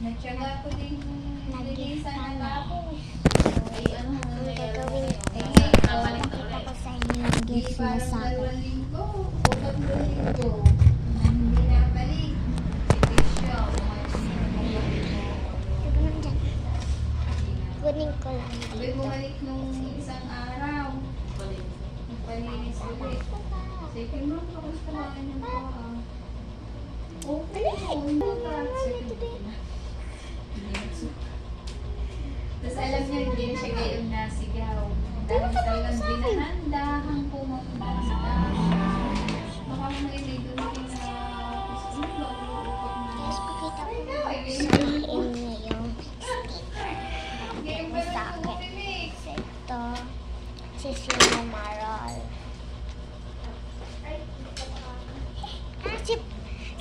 Natsaga ko din nililisan ng bako. Ay, ano mo Ang na gagawin ko, pakita ko sa inyo yung Hindi gifts na parang sa akin. 2 linggo o 3 linggo. Hindi na balik. Hindi siya. Ito naman dyan. Kunin ko lang Sabi dito. bumalik nung isang araw. Nagpalinis ulit. Sige mo, kamusta ba yung paa? Okay. Tapos alam niyo, hindi na siya gayong nasigaw. Dahil talagang binahanda-hang pumunta sa taas. Baka mga iligo na rin na Guys, pakita ko sa inyo yung Game ba sa na akin. tumimik? Ito, si Sino Marol.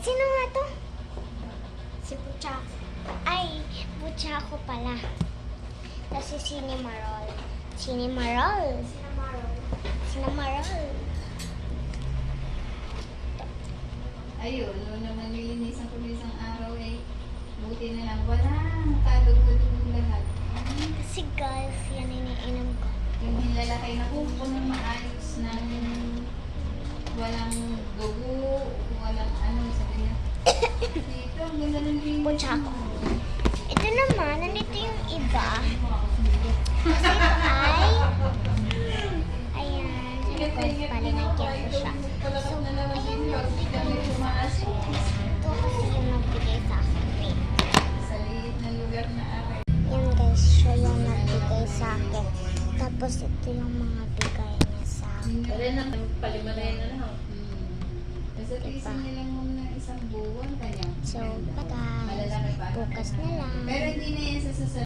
Sino nga to? Si Pucha. Ay, Pucha ko pala. Tapos si Sino Marol. Sino Marol. Sino Marol. Ayun, noon naman nilinisan ko ng isang araw buti na lang walang kadug-dug lahat. Kasi guys, yan iniinom ko. Yung nilalakay na kuko ng maayos ng walang dugo, walang ano, sabi niya. Dito, ang ganda ng linis. Pucha ko. Ito naman, nandito yung iba. Kasi ito ay, ayan, sabi ko, palinagyan ko siya. So, ayan yung bigay ito kasi yung nagbigay sa akin. Wait. Sa liit na lugar na akin. Yan guys, siya yung nagbigay sa akin. Tapos ito yung mga bigay niya sa akin. Wala na, palimalay na lang. Kasi tiisin niya lang muna isang buwan kanya. So, bye guys. Bukas na lang. Pero hindi na yan sa